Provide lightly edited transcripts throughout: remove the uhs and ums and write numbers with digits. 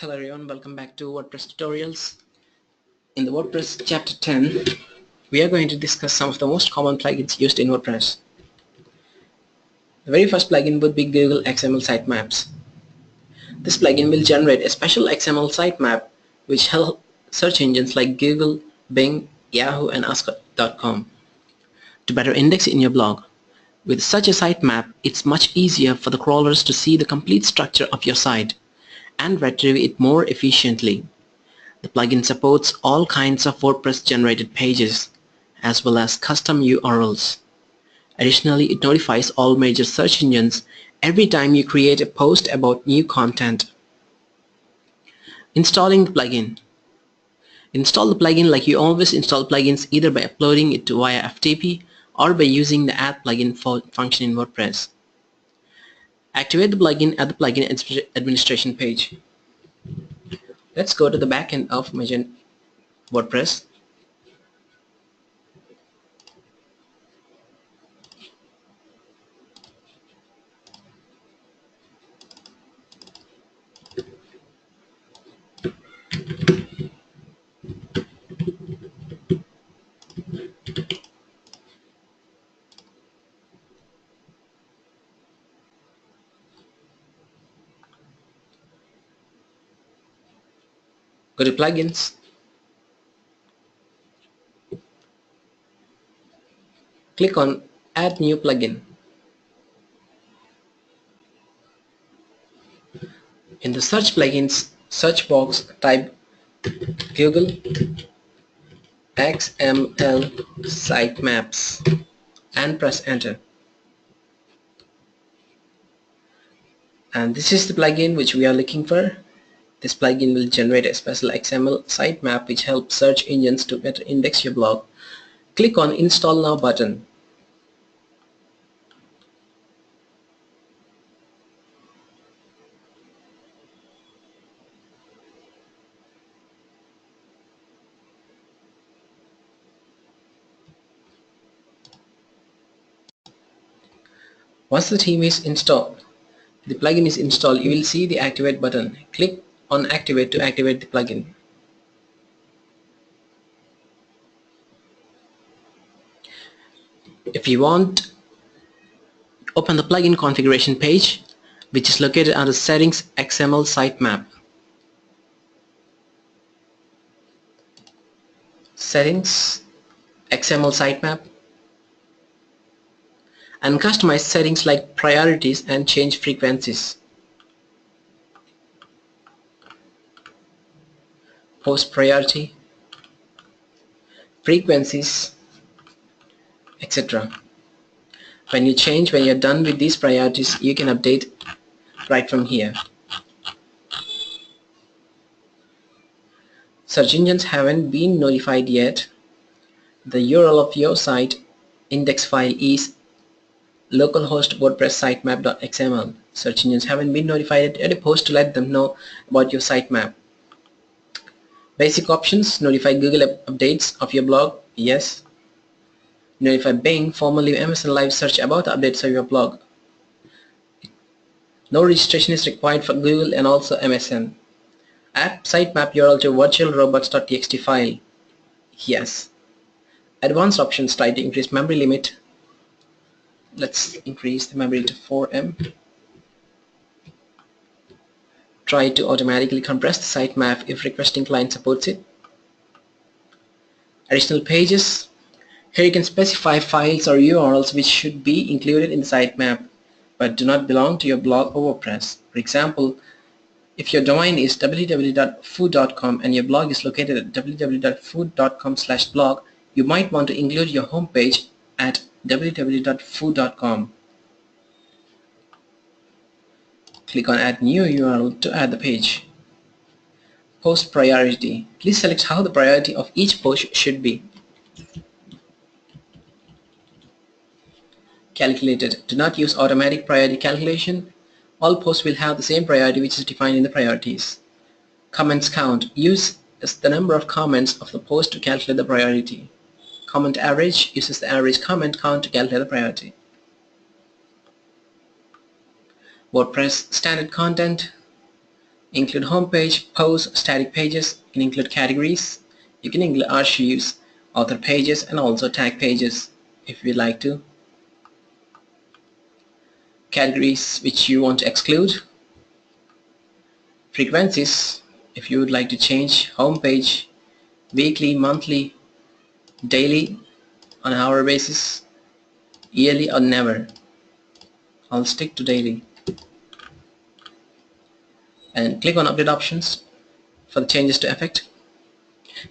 Hello everyone, welcome back to WordPress tutorials. In the WordPress chapter 10, we are going to discuss some of the most common plugins used in WordPress. The very first plugin would be Google XML Sitemaps. This plugin will generate a special XML sitemap which helps search engines like Google, Bing, Yahoo and Ask.com to better index in your blog. With such a sitemap, it's much easier for the crawlers to see the complete structure of your site and retrieve it more efficiently. The plugin supports all kinds of WordPress generated pages as well as custom URLs. Additionally, it notifies all major search engines every time you create a post about new content. Installing the plugin. Install the plugin like you always install plugins, either by uploading it via FTP or by using the Add Plugin function in WordPress. Activate the plugin at the plugin administration page. Let's go to the backend of WordPress. Go to plugins. Click on Add New Plugin. In the Search Plugins search box, type Google XML Sitemaps and press Enter. And this is the plugin which we are looking for. This plugin will generate a special XML sitemap which helps search engines to better index your blog. Click on Install Now button. Once the theme is installed, the plugin is installed, you will see the Activate button. Click on Activate to activate the plugin. If you want, open the plugin configuration page, which is located under Settings XML Sitemap. Settings XML Sitemap, and customize settings like priorities and change frequencies. Post priority, frequencies, etc. When you're done with these priorities, you can update right from here. Search engines haven't been notified yet. The URL of your site index file is localhost WordPress sitemap.xml. Search engines haven't been notified yet. Add a post to let them know about your sitemap. Basic options: notify Google updates of your blog, yes. Notify Bing, formerly Amazon Live Search, about the updates of your blog. No registration is required for Google and also MSN. Add sitemap URL to virtualrobots.txt file, yes. Advanced options: try to increase memory limit. Let's increase the memory to 4 MB. Try to automatically compress the sitemap if requesting client supports it. Additional pages. Here you can specify files or URLs which should be included in the sitemap but do not belong to your blog or WordPress. For example, if your domain is www.food.com and your blog is located at www.food.com/blog, you might want to include your homepage at www.food.com. Click on Add New URL to add the page. Post priority. Please select how the priority of each post should be. Calculated. Do not use automatic priority calculation. All posts will have the same priority which is defined in the priorities. Comments count. Use the number of comments of the post to calculate the priority. Comment average uses the average comment count to calculate the priority. WordPress standard content. Include homepage, post, static pages. You can include categories. You can include archives, author pages, and also tag pages if you like to. Categories which you want to exclude. Frequencies if you would like to change homepage weekly, monthly, daily, on an hour basis, yearly or never. I'll stick to daily. And click on update options for the changes to effect.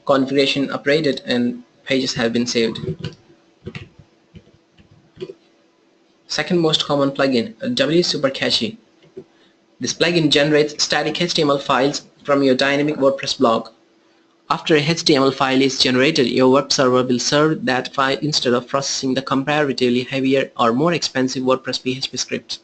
Configuration upgraded and pages have been saved. Second most common plugin, W Super Catchy. This plugin generates static HTML files from your dynamic WordPress blog. After a HTML file is generated, your web server will serve that file instead of processing the comparatively heavier or more expensive WordPress PHP script.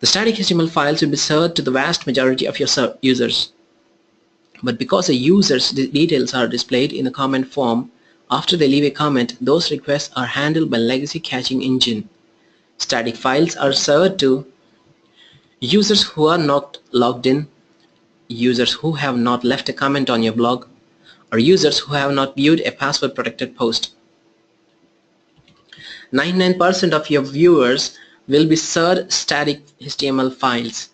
The static HTML files will be served to the vast majority of your users. But because a user's details are displayed in the comment form, after they leave a comment, those requests are handled by legacy caching engine. Static files are served to users who are not logged in, users who have not left a comment on your blog, or users who have not viewed a password-protected post. 99% of your viewers will be served static HTML files.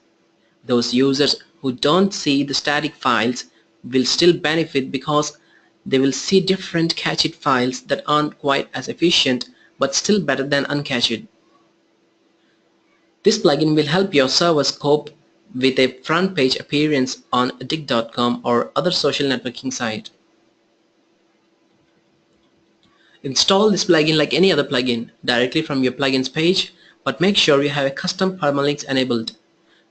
Those users who don't see the static files will still benefit because they will see different cached files that aren't quite as efficient but still better than uncached. This plugin will help your servers cope with a front page appearance on dig.com or other social networking site. Install this plugin like any other plugin directly from your plugins page, but make sure you have a custom permalinks enabled.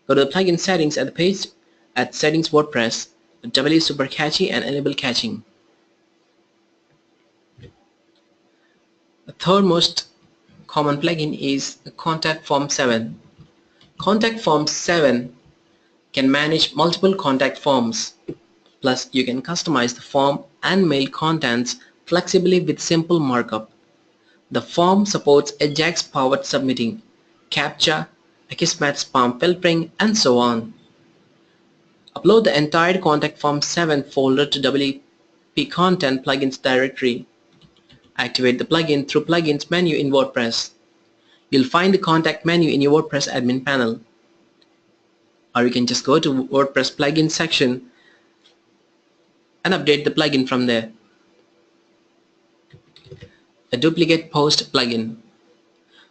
Go to the plugin settings at the page at Settings WordPress, W Super Catchy, and enable caching. The third most common plugin is the Contact Form 7. Contact Form 7 can manage multiple contact forms. Plus, you can customize the form and mail contents flexibly with simple markup. The form supports Ajax-powered submitting, CAPTCHA, Akismet spam filtering, and so on. Upload the entire Contact Form 7 folder to WP Content Plugins directory. Activate the plugin through Plugins menu in WordPress. You'll find the Contact menu in your WordPress admin panel. Or you can just go to WordPress plugin section and update the plugin from there. A duplicate post plugin.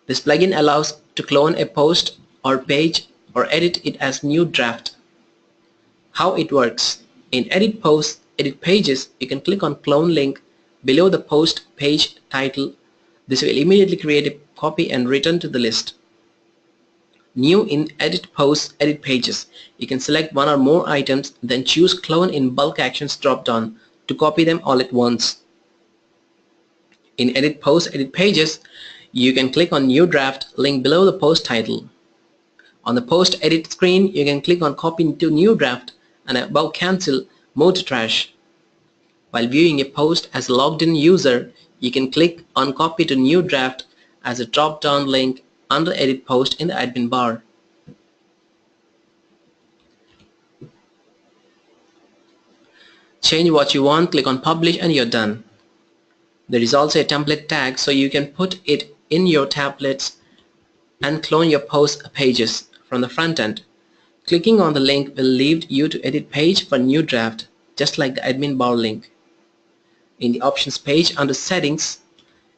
This plugin allows to clone a post or page or edit it as new draft. How it works. In Edit Posts, Edit Pages, you can click on Clone link below the post page title. This will immediately create a copy and return to the list. New in Edit Posts, Edit Pages, you can select one or more items, then choose Clone in Bulk Actions drop-down to copy them all at once. In Edit Posts, Edit Pages, you can click on New Draft link below the post title. On the Post Edit screen, you can click on Copy to New Draft and above Cancel, Move to Trash. While viewing a post as a logged-in user, you can click on Copy to New Draft as a drop-down link under Edit Post in the admin bar. Change what you want, click on Publish, and you're done. There is also a template tag, so you can put it in your templates and clone your post pages from the front end. Clicking on the link will lead you to Edit Page for New Draft, just like the admin bar link. In the Options page under Settings,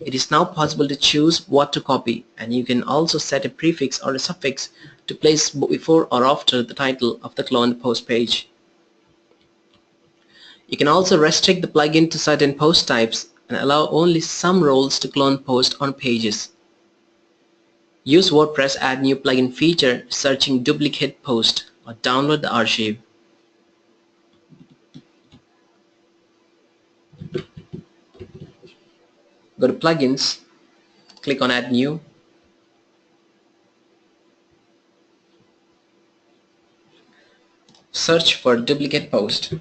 it is now possible to choose what to copy, and you can also set a prefix or a suffix to place before or after the title of the cloned post page. You can also restrict the plugin to certain post types and allow only some roles to clone posts on pages. Use WordPress Add New Plugin feature searching duplicate post or download the archive. Go to Plugins, click on Add New. Search for duplicate post.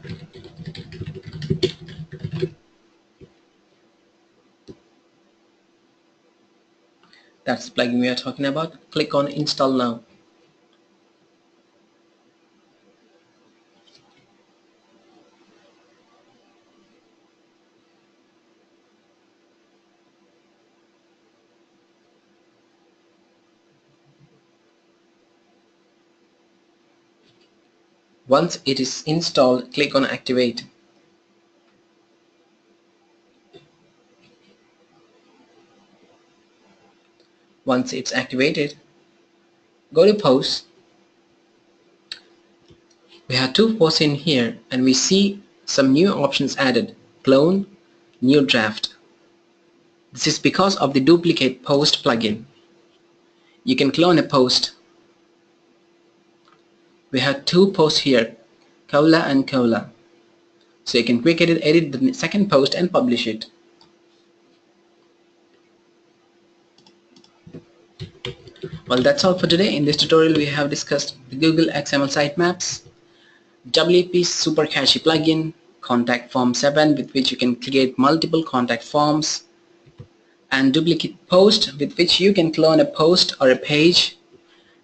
That's the plugin we are talking about. Click on Install Now. Once it is installed, click on Activate. Once it's activated, go to Posts. We have 2 posts in here and we see some new options added: Clone, New Draft. This is because of the Duplicate Post plugin. You can clone a post. We have 2 posts here, Cola and Cola. So you can quickly edit the second post and publish it. Well, that's all for today. In this tutorial we have discussed the Google XML Sitemaps, WP Super Catchy plugin, Contact Form 7 with which you can create multiple contact forms, and Duplicate Post with which you can clone a post or a page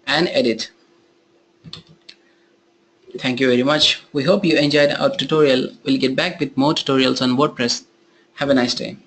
and edit. Thank you very much. We hope you enjoyed our tutorial. We'll get back with more tutorials on WordPress. Have a nice day.